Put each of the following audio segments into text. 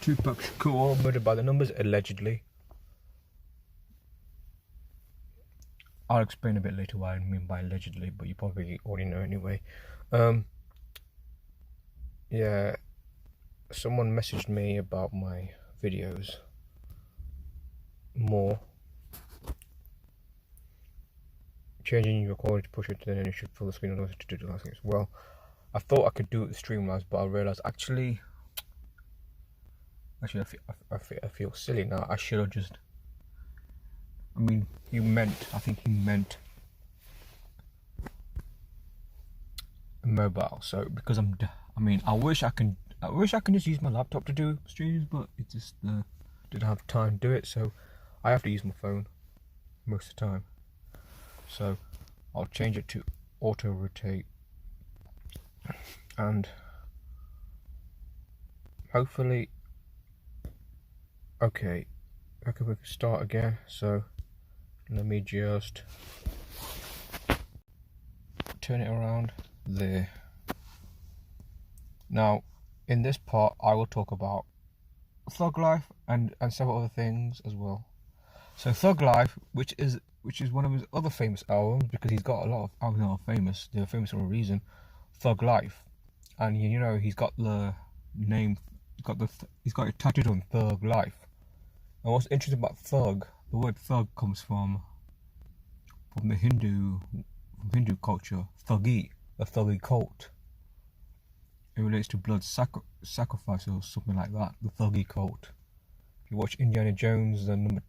Tupac Shakur murdered by the numbers, allegedly. I'll explain a bit later what I mean by allegedly, but you probably already know anyway. Yeah, someone messaged me about my videos more. Changing your quality to push it, then you should fill the screen to do things. Well, I thought I could do it with Streamlabs, but I realized actually I feel silly now. I should have just. I mean, I think he meant mobile. So because I wish I can just use my laptop to do streams, but it just didn't have time to do it. So I have to use my phone most of the time. So I'll change it to auto rotate, and hopefully, okay, we can start again. So let me just turn it around there. Now, in this part, I will talk about Thug Life and several other things as well. So Thug Life, which is one of his other famous albums, because he's got a lot of albums that are famous. They're famous for a reason. Thug Life, and you know he's got the name. He's got it tattooed on Thug Life. And what's interesting about thug, the word thug comes from the Hindu culture, thuggy, the thuggy cult. It relates to blood sacrifice or something like that, the thuggy cult. If you watch Indiana Jones, the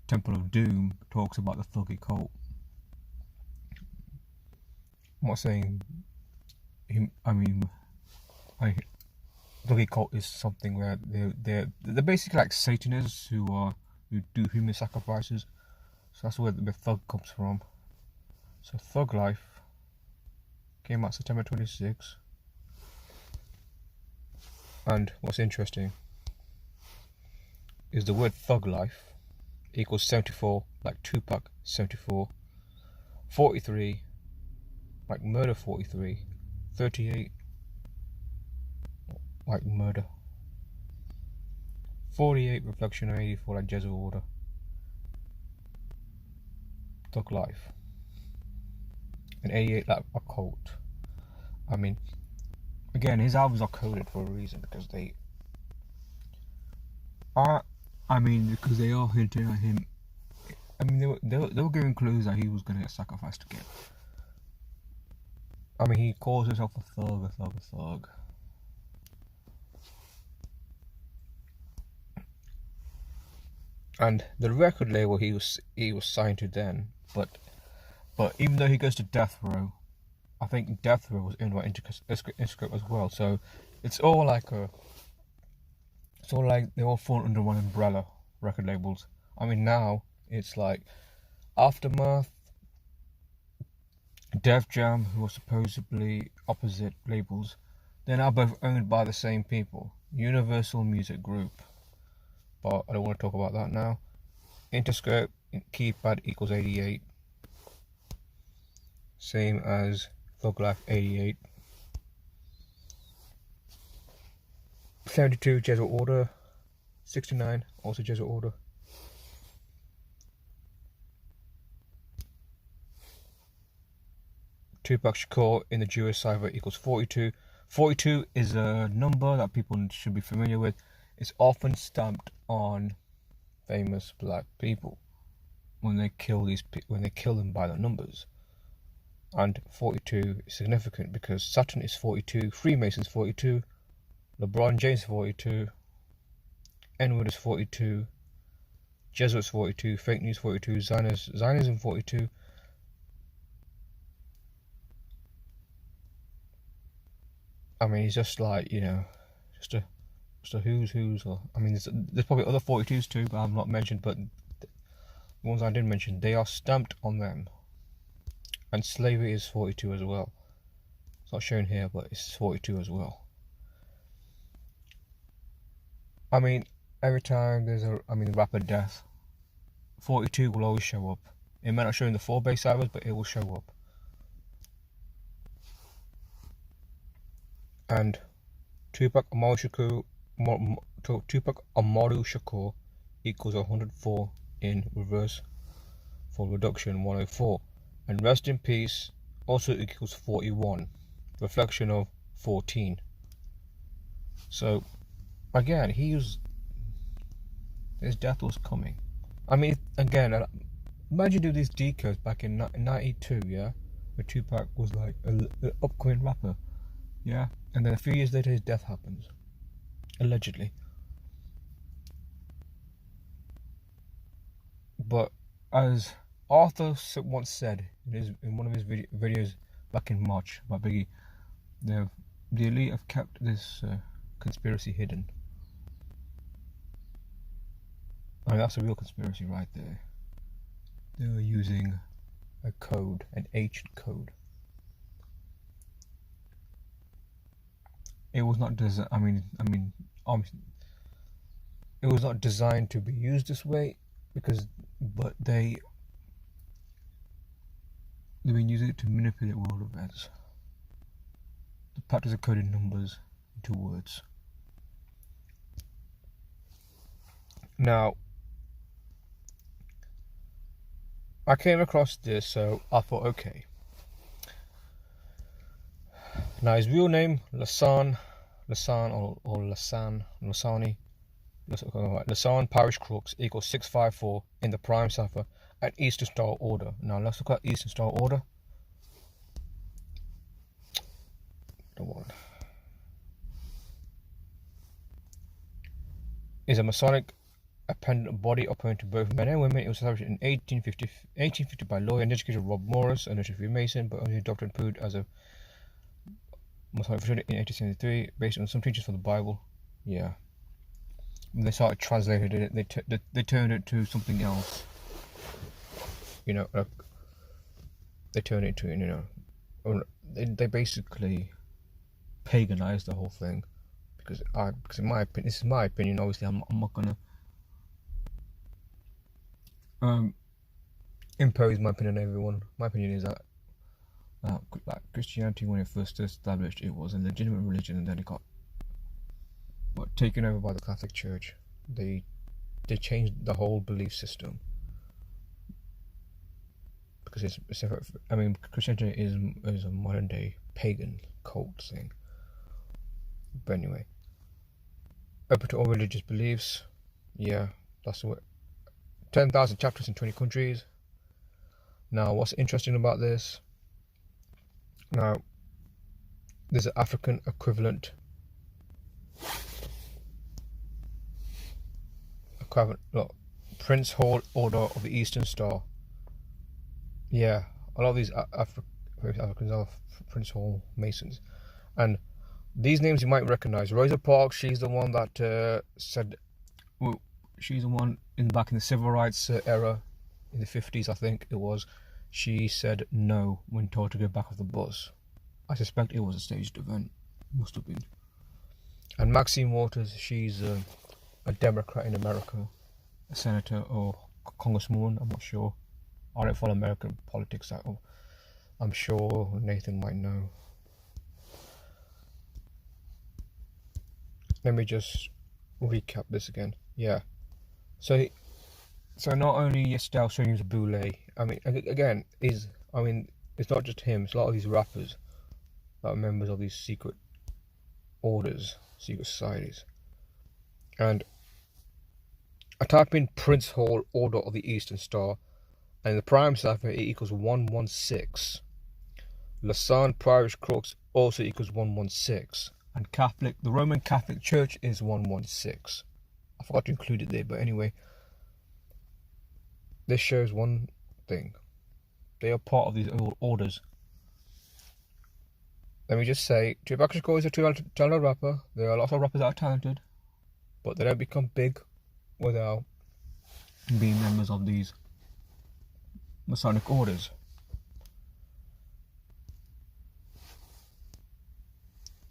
Temple of Doom talks about the thuggy cult. I'm not saying thuggy cult is something where they're basically like Satanists who do human sacrifices. So that's where the thug comes from. So Thug Life came out September 26. And what's interesting is the word Thug Life equals 74, like Tupac 74, 43, like murder 43, 38, like murder, 48 reflection, 84 like Jesuit order. Thug Life, and 88 like a cult. I mean, again, his albums are coded for a reason, because they are hinting at him. I mean, they were giving clues that he was going to get sacrificed again. I mean, he calls himself a thug. And the record label he was signed to then, but even though he goes to Death Row, I think Death Row was in my Interscope as well. So it's all like they all fall under one umbrella, record labels. I mean, now it's like Aftermath, Def Jam, who are supposedly opposite labels. They're now both owned by the same people, Universal Music Group. But I don't want to talk about that now. Interscope keypad equals 88. Same as Thug Life 88. 72 Jesuit order. 69 also Jesuit order. Tupac Shakur in the Jewish cipher equals 42. 42 is a number that people should be familiar with. It's often stamped on famous black people when they kill them by the numbers. And 42 is significant because Saturn is 42, Freemasons 42, LeBron James 42, N-word is 42, Jesuits 42, fake news 42, Zionism 42. I mean, it's just like, you know, just a who's. Or I mean, there's probably other 42s too, but I've not mentioned. But the ones I did mention, they are stamped on them. And slavery is 42 as well. It's not shown here, but it's 42 as well. I mean, every time there's rapid death, 42 will always show up. It may not show in the 4 base ciphers, but it will show up. And Tupac Shakur Tupac Shakur equals 104 in reverse for reduction 104, and rest in peace also equals 41, reflection of 14. So again, his death was coming. I mean, again, imagine doing these decodes back in 92, yeah, where Tupac was like an upcoming rapper, yeah, and then a few years later his death happens, allegedly. But as Arthur once said in one of his videos back in March about Biggie, the elite have kept this conspiracy hidden. I mean, that's a real conspiracy right there. They were using a code, an ancient code. It was not designed. I mean, it was not designed to be used this way, but they've been using it to manipulate world events. The practice of coding numbers into words. Now, I came across this, so I thought, okay. Now his real name, Lasani, Lasan Parish Crooks equals 654 in the prime cipher and Eastern Star Order. Now let's look at Eastern Star Order. The one is a Masonic appendant body operating to both men and women. It was established in 1850 by lawyer and educator Rob Morris, a noted Freemason, but only adopted and approved as a Masonic fraternity in 1873, based on some teachings from the Bible. Yeah. When they started translating it, they turned it to something else. You know, they turned it to, you know, they basically paganized the whole thing. Because in my opinion, this is my opinion. Obviously, I'm not gonna impose my opinion on everyone. My opinion is that like Christianity, when it first established, it was a legitimate religion, and then it got taken over by the Catholic Church. They changed the whole belief system because Christianity is a modern day pagan cult thing. But anyway, open to all religious beliefs. Yeah, that's what. 10,000 chapters in 20 countries. Now, what's interesting about this? Now, there's an African equivalent. Look, Prince Hall Order of the Eastern Star. Yeah, a lot of these Africans are Prince Hall Masons, and these names you might recognize. Rosa Parks, she's the one that said, well, she's the one back in the civil rights era in the 50s, I think it was. She said no when told to go back off the bus. I suspect it was a staged event. Must have been. And Maxine Waters, she's a Democrat in America, a senator or congresswoman, I'm not sure. I don't follow American politics at all. I'm sure Nathan might know. Let me just recap this again. Yeah. So not only Estelle Soyuz Boulay, I mean, again, it's not just him, it's a lot of these rappers that are members of these secret orders, secret societies. And I type in Prince Hall Order of the Eastern Star, and in the prime cipher it equals 116. Lasan Parish Crooks also equals 116. And the Roman Catholic Church is 116. I forgot to include it there, but anyway, this shows one thing. They are part of these orders. Let me just say, Tupac Shakur is a talented rapper. There are lots of rappers that are talented, but they don't become big without being members of these Masonic orders.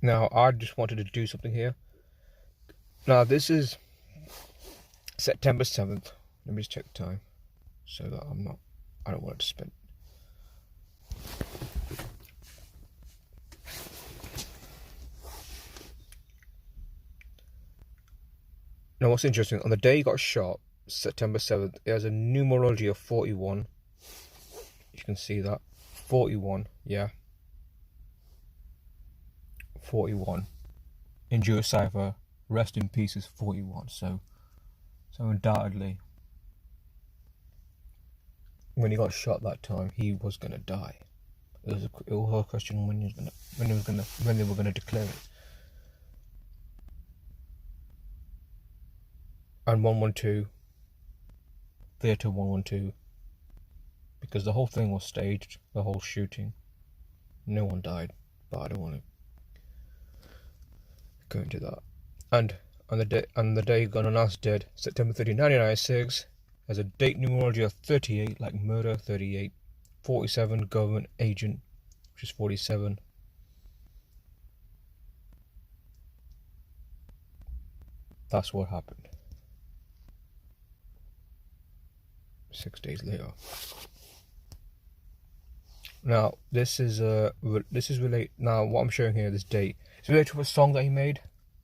Now, I just wanted to do something here. Now, this is September 7th. Let me just check the time so that I don't want to spend. Now, what's interesting, on the day he got shot, September 7th, it has a numerology of 41. You can see that. 41, yeah. 41. In Jewish cipher, rest in peace is 41. So undoubtedly, when he got shot that time, he was gonna die. It was a question when they were gonna declare it. And 112, Theatre 112, because the whole thing was staged, the whole shooting. No one died, but I don't want to go into that. And on the day he got announced dead, September 30, 1996, has a date numerology of 38, like murder, 38, 47, government agent, which is 47. That's what happened. 6 days later. Now this is related. Now what I'm showing here, this date, it's related to a song that he made,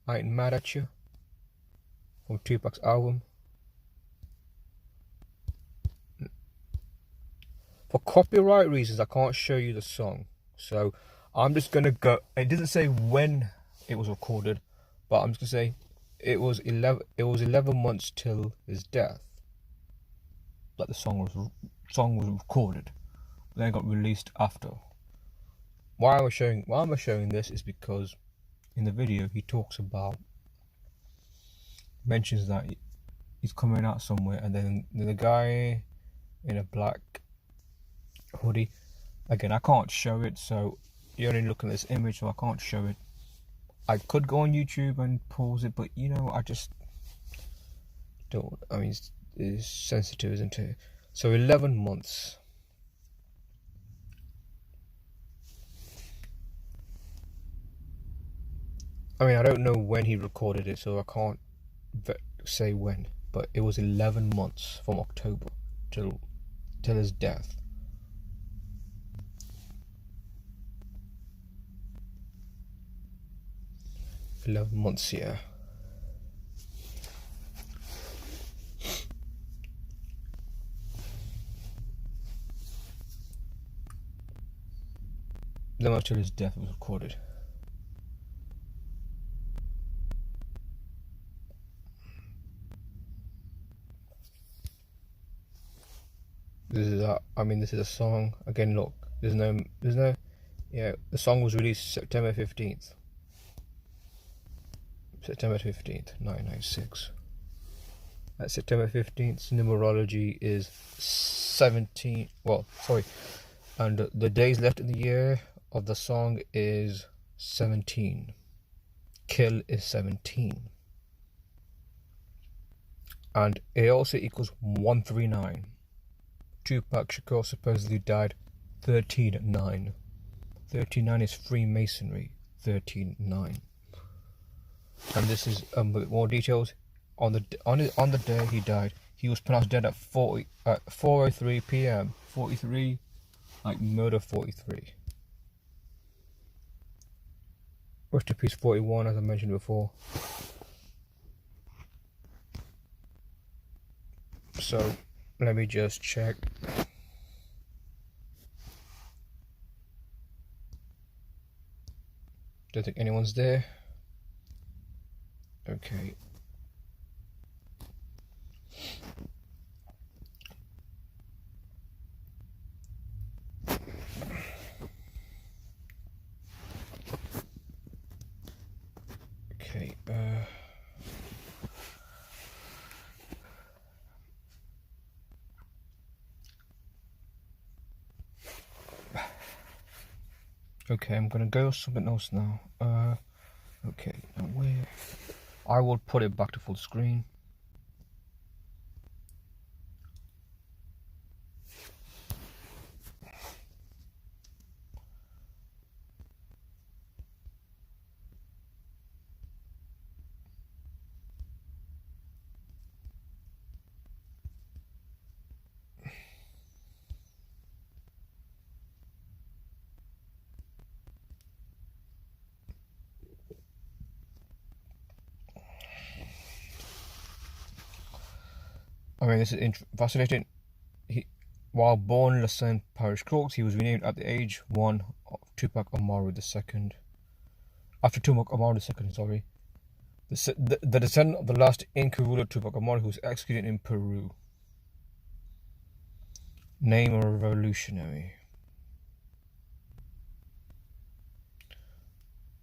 "I Ain't Mad at You," from Tupac's album. For copyright reasons, I can't show you the song, so I'm just gonna go. It doesn't say when it was recorded, but I'm just gonna say it was 11 months till his death that the song was recorded. Then it got released after. Why am I showing this is because in the video he mentions that he's coming out somewhere, and then the guy in a black hoodie. Again, I can't show it, so you're only looking at this image, so I can't show it. I could go on YouTube and pause it, but I just don't. I mean, it's sensitive, isn't it? So 11 months. I mean, I don't know when he recorded it, so I can't say when, but it was 11 months from October till his death. $11 months, yeah. Then until his death was recorded. This is a song. Again, look, there's no, yeah, the song was released September 15th. September 15th, 1996. At September 15th, numerology is 17. Well, sorry. And the days left in the year of the song is 17. Kill is 17. And it also equals 139. Tupac Shakur supposedly died 13/9. 13/9 is Freemasonry. 13/9. And this is a bit more details. On the day he died, he was pronounced dead at 4:03 p.m. 43, like murder 43. Rest in peace 41, as I mentioned before. So let me just check. Don't think anyone's there. Okay. Okay. Okay, I'm gonna go something else now. Okay, now where? I will put it back to full screen. I mean, this is fascinating. While born in the St. Parish Crooks, he was renamed at the age 1 of Tupac Amaru II. After Tupac Amaru II, sorry. The descendant of the last Inca ruler Tupac Amaru, who was executed in Peru. Name of a revolutionary.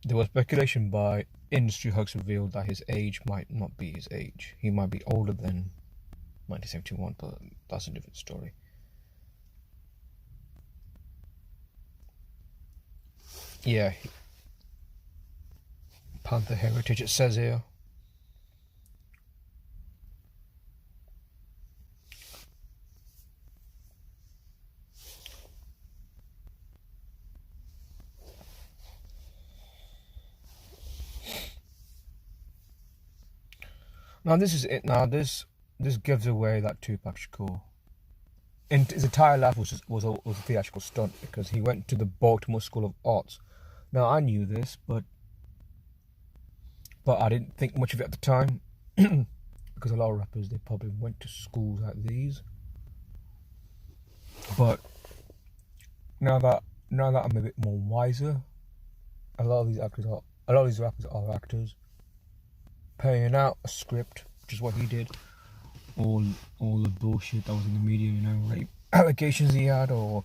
There was speculation by industry hoax revealed that his age might not be his age. He might be older than 1971, but that's a different story. Yeah. Panther heritage, it says here. Now this is it. Now this gives away that Tupac Shakur, in his entire life was a theatrical stunt, because he went to the Baltimore School of Arts. Now I knew this, but I didn't think much of it at the time, because a lot of rappers, they probably went to schools like these. But now that I'm a bit more wiser, a lot of these rappers are actors, paying out a script, which is what he did. All the bullshit that was in the media, rape allegations he had, or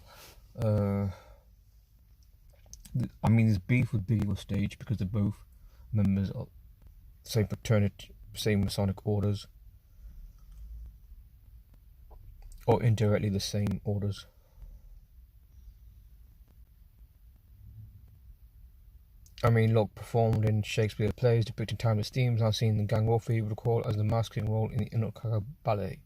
I mean, his beef with Biggie was staged, because they're both members of the same fraternity, same Masonic orders, or indirectly the same orders. I mean, look, performed in Shakespeare plays depicting timeless themes, now seen in gang warfare, would recall as the masculine role in the Inca ballet.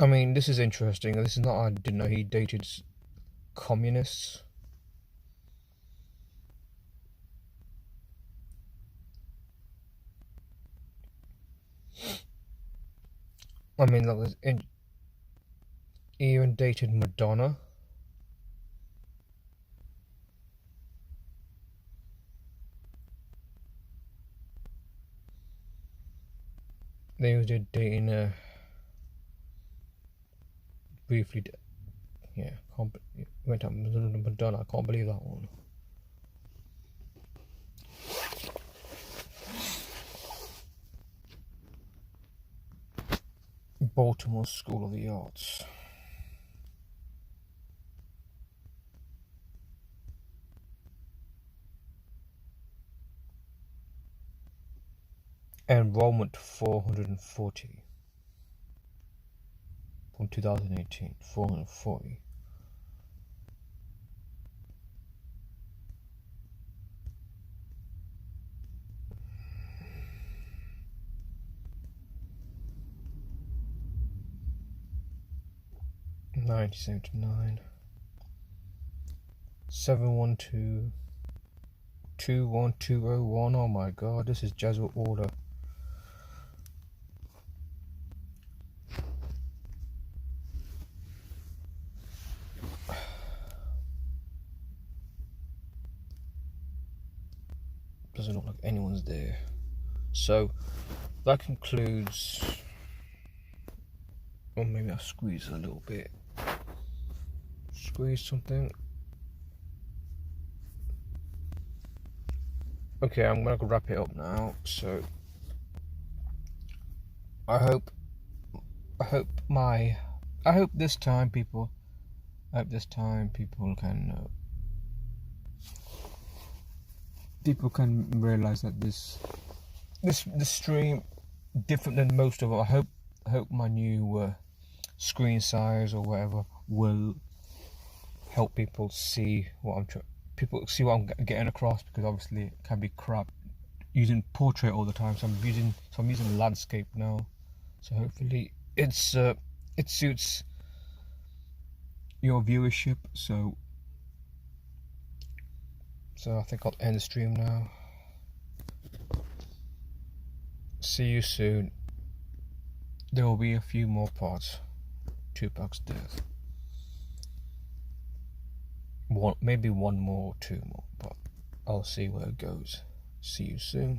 I mean, this is interesting. This is not, I didn't know he dated communists. I mean, look, he even dated Madonna. They was dating briefly. Yeah, went up with Madonna. I can't believe that one. Baltimore School of the Arts. Enrollment 440 from 2018. 440. $1979. 712 21201. Oh my god, this is Jesuit order. Doesn't look like anyone's there. So that concludes. Or maybe I'll squeeze a little bit. Squeeze something. Okay, I'm gonna wrap it up now. So I hope this time people can realize that this stream different than most of it. I hope my new screen size or whatever will help people see what I'm getting across, because obviously it can be crap using portrait all the time. So I'm using landscape now. So hopefully it suits your viewership. So I think I'll end the stream now. See you soon. There will be a few more parts. Tupac's death. Maybe one more or two more, but I'll see where it goes. See you soon.